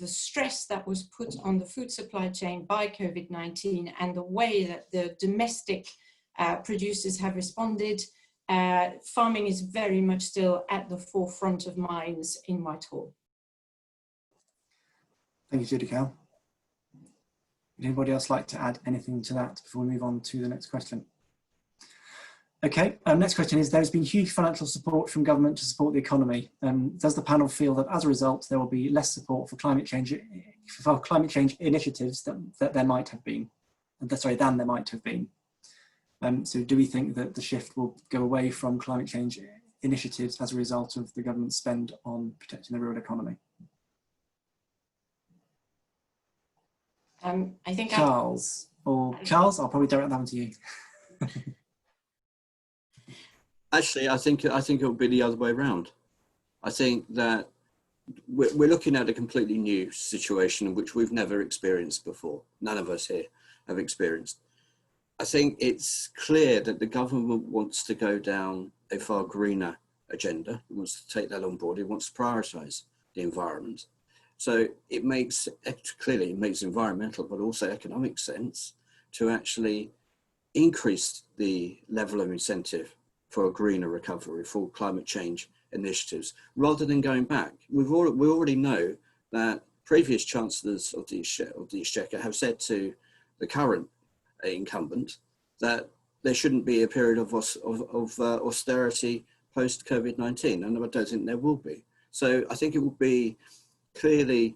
stress that was put on the food supply chain by COVID-19 and the way that the domestic producers have responded, farming is very much still at the forefront of minds in Whitehall. Thank you, Judy Cowell. Would anybody else like to add anything to that before we move on to the next question? Okay, next question is, there's been huge financial support from government to support the economy. Does the panel feel that as a result, there will be less support for climate change initiatives that there might have been, than there might have been? So do we think that the shift will go away from climate change initiatives as a result of the government's spend on protecting the rural economy? I think Charles, I'll probably direct that one to you. Actually, I think it will be the other way around. I think that we're looking at a completely new situation which we've never experienced before. None of us here have experienced. I think it's clear that the government wants to go down a far greener agenda. It wants to take that on board. It wants to prioritise the environment. So it makes environmental but also economic sense to actually increase the level of incentive for a greener recovery, for climate change initiatives, rather than going back. We already know that previous chancellors of the Exchequer have said to the current incumbent that there shouldn't be a period of austerity post COVID-19, and I don't think there will be. So I think it will be clearly,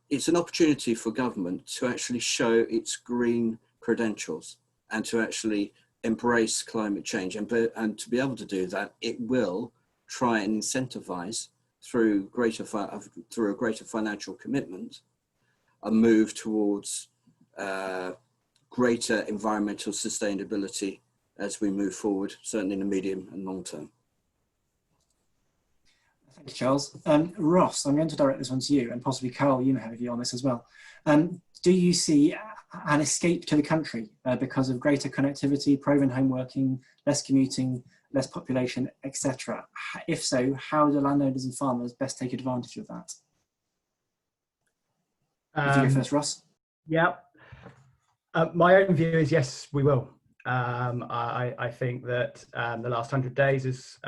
it's an opportunity for government to actually show its green credentials and to actually embrace climate change. And to be able to do that, it will try and incentivize through a greater financial commitment, a move towards greater environmental sustainability as we move forward, certainly in the medium and long term. Thank you, Charles. Ross, I'm going to direct this one to you, and possibly Carol, you may have a view on this as well. Do you see an escape to the country because of greater connectivity, proven home working, less commuting, less population, etc.? If so, how do landowners and farmers best take advantage of that? Would you go first, Ross? Yeah. My own view is yes, we will. I think that the last 100 days has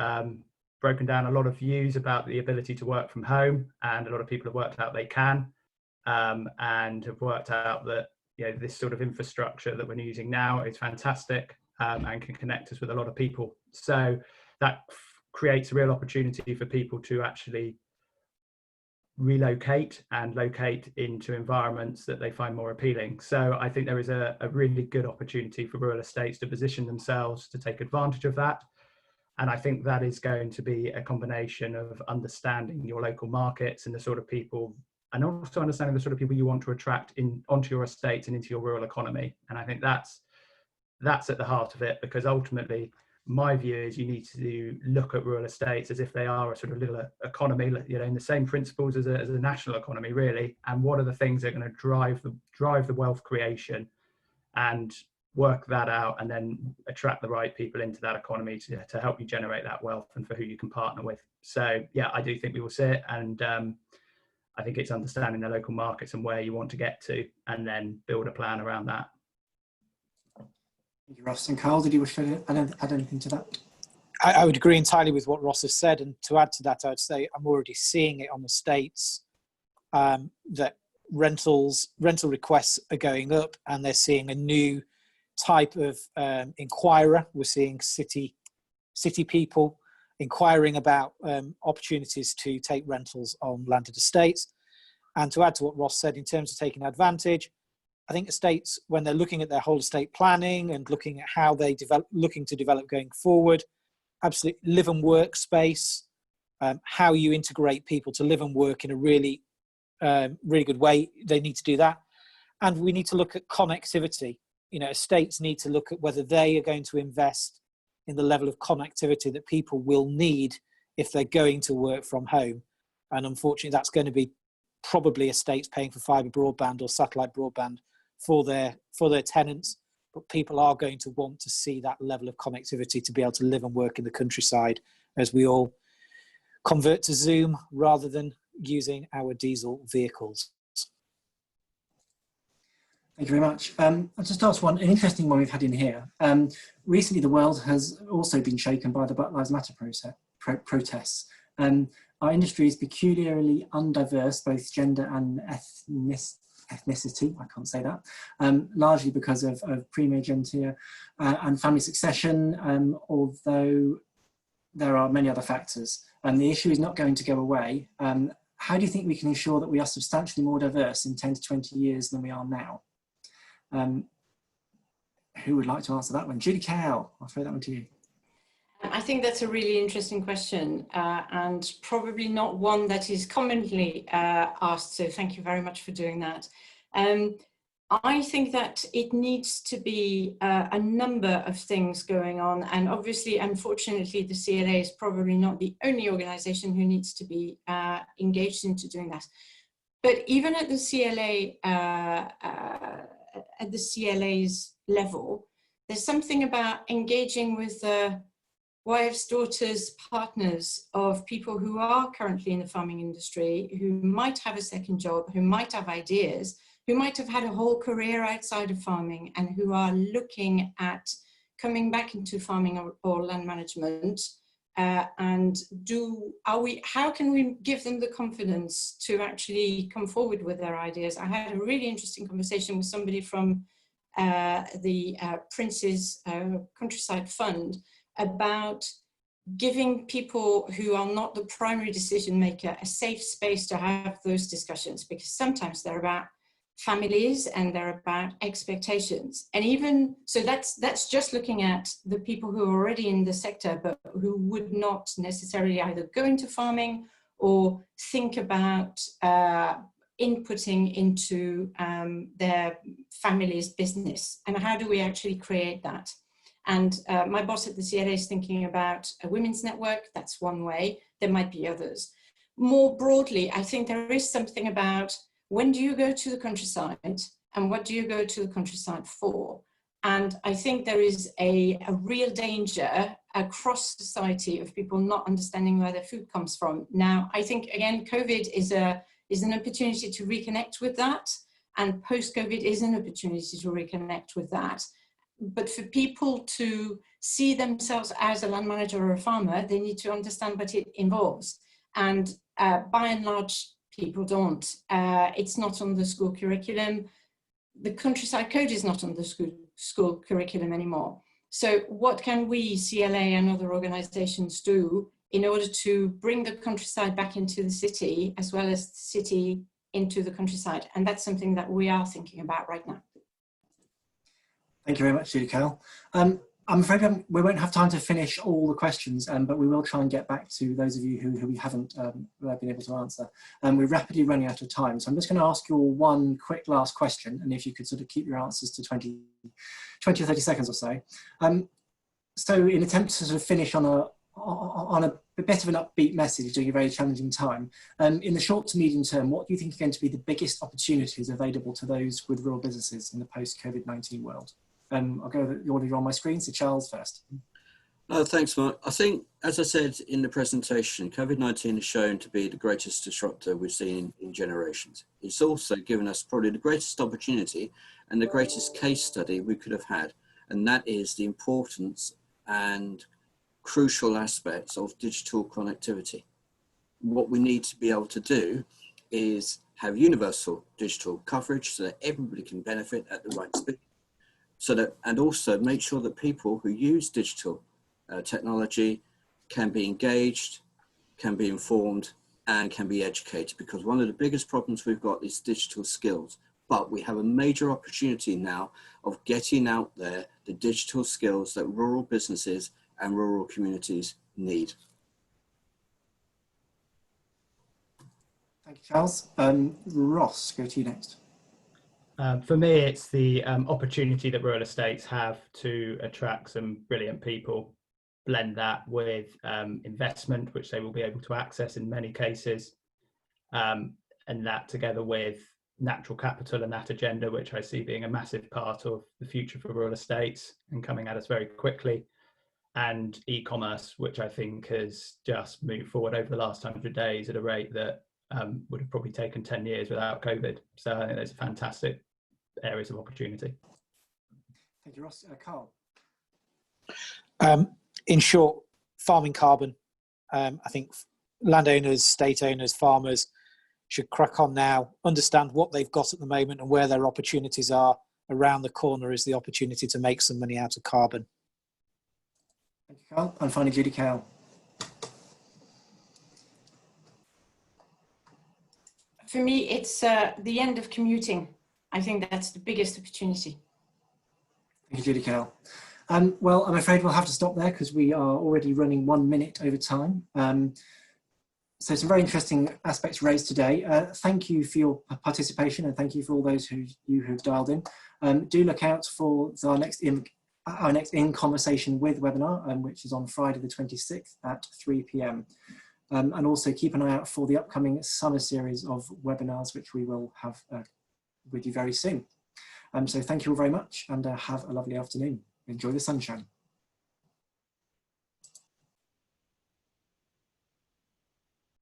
broken down a lot of views about the ability to work from home, and a lot of people have worked out they can, and have worked out that this sort of infrastructure that we're using now is fantastic and can connect us with a lot of people. So that creates a real opportunity for people to actually relocate and locate into environments that they find more appealing. So I think there is a really good opportunity for rural estates to position themselves to take advantage of that. And I think that is going to be a combination of understanding your local markets and the sort of people, and also understanding the sort of people you want to attract onto your estate and into your rural economy. And I think that's at the heart of it, because ultimately my view is you need to look at rural estates as if they are a sort of little economy, you know, in the same principles as a national economy, really. And what are the things that are going to drive the wealth creation, and work that out, and then attract the right people into that economy to help you generate that wealth and for who you can partner with. So yeah, I do think we will see it, and I think it's understanding the local markets and where you want to get to, and then build a plan around that. Thank you, Ross. And Carl, did you wish to add anything to that? I would agree entirely with what Ross has said, and to add to that, I would say I'm already seeing it on the estates, that rental requests are going up, and they're seeing a new type of inquirer. We're seeing city people inquiring about opportunities to take rentals on landed estates. And to add to what Ross said in terms of taking advantage, I think estates, when they're looking at their whole estate planning and looking at how they looking to develop going forward, absolutely live and work space, how you integrate people to live and work in a really good way, they need to do that. And we need to look at connectivity. You know, estates need to look at whether they are going to invest in the level of connectivity that people will need if they're going to work from home. And unfortunately, that's going to be probably estates paying for fibre broadband or satellite broadband for their tenants. But people are going to want to see that level of connectivity to be able to live and work in the countryside as we all convert to Zoom rather than using our diesel vehicles. Thank you very much. I'll just ask an interesting one we've had in here. Recently, the world has also been shaken by the Black Lives Matter protests. Our industry is peculiarly undiverse, both gender and ethnicity, I can't say that, largely because of primogeniture and family succession, although there are many other factors. And the issue is not going to go away. How do you think we can ensure that we are substantially more diverse in 10 to 20 years than we are now? Who would like to answer that one? Judy Cow, I'll throw that one to you. I think that's a really interesting question, and probably not one that is commonly asked, so thank you very much for doing that. I think that it needs to be a number of things going on, and obviously, unfortunately, the CLA is probably not the only organisation who needs to be engaged into doing that. But even at the CLA's level, there's something about engaging with the wives, daughters, partners of people who are currently in the farming industry, who might have a second job, who might have ideas, who might have had a whole career outside of farming, and who are looking at coming back into farming or land management. And how can we give them the confidence to actually come forward with their ideas? I had a really interesting conversation with somebody from the Prince's Countryside Fund about giving people who are not the primary decision maker a safe space to have those discussions, because sometimes they're about families and they're about expectations. And even so, that's just looking at the people who are already in the sector but who would not necessarily either go into farming or think about inputting into their family's business. And how do we actually create that? And my boss at the CLA is thinking about a women's network. That's one way. There might be others. More broadly, I think there is something about, when do you go to the countryside and what do you go to the countryside for? And I think there is a real danger across society of people not understanding where their food comes from. Now, I think, again, COVID is an opportunity to reconnect with that, and post-COVID is an opportunity to reconnect with that. But for people to see themselves as a land manager or a farmer, they need to understand what it involves. And by and large, people don't. It's not on the school curriculum. The Countryside Code is not on the school curriculum anymore. So what can we, CLA and other organisations, do in order to bring the countryside back into the city, as well as the city into the countryside? And that's something that we are thinking about right now. Thank you very much, Judy Carroll. I'm afraid we won't have time to finish all the questions, but we will try and get back to those of you who we haven't been able to answer. We're rapidly running out of time, so I'm just going to ask you all one quick last question, and if you could sort of keep your answers to 20 or 30 seconds or so. So in an attempt to sort of finish on a bit of an upbeat message during a very challenging time, in the short to medium term, what do you think are going to be the biggest opportunities available to those with rural businesses in the post-COVID-19 world? I'll go with the order you're on my screen, so Charles first. Thanks, Mark. I think, as I said in the presentation, COVID-19 has shown to be the greatest disruptor we've seen in generations. It's also given us probably the greatest opportunity and the greatest case study we could have had, and that is the importance and crucial aspects of digital connectivity. What we need to be able to do is have universal digital coverage so that everybody can benefit at the right speed. And also make sure that people who use digital technology can be engaged, can be informed, and can be educated, because one of the biggest problems we've got is digital skills. But we have a major opportunity now of getting out there the digital skills that rural businesses and rural communities need. Thank you, Charles. Ross, go to you next. For me, it's the opportunity that rural estates have to attract some brilliant people, blend that with investment, which they will be able to access in many cases, and that together with natural capital and that agenda, which I see being a massive part of the future for rural estates and coming at us very quickly, and e-commerce, which I think has just moved forward over the last 100 days at a rate that would have probably taken 10 years without COVID. So I think there's fantastic areas of opportunity. Thank you, Ross. Carl. In short, farming carbon. I think landowners, state owners, farmers should crack on now, understand what they've got at the moment and where their opportunities are. Around the corner is the opportunity to make some money out of carbon. Thank you, Carl. And finally, Judy Cale. For me, it's the end of commuting. I think that's the biggest opportunity. Thank you, Judy Cale. Well, I'm afraid we'll have to stop there because we are already running 1 minute over time. So some very interesting aspects raised today. Thank you for your participation, and thank you for all those who've dialed in. Do look out for our next In Conversation With webinar, which is on Friday the 26th at 3 p.m. And also keep an eye out for the upcoming summer series of webinars, which we will have with you very soon. So thank you all very much, and have a lovely afternoon. Enjoy the sunshine.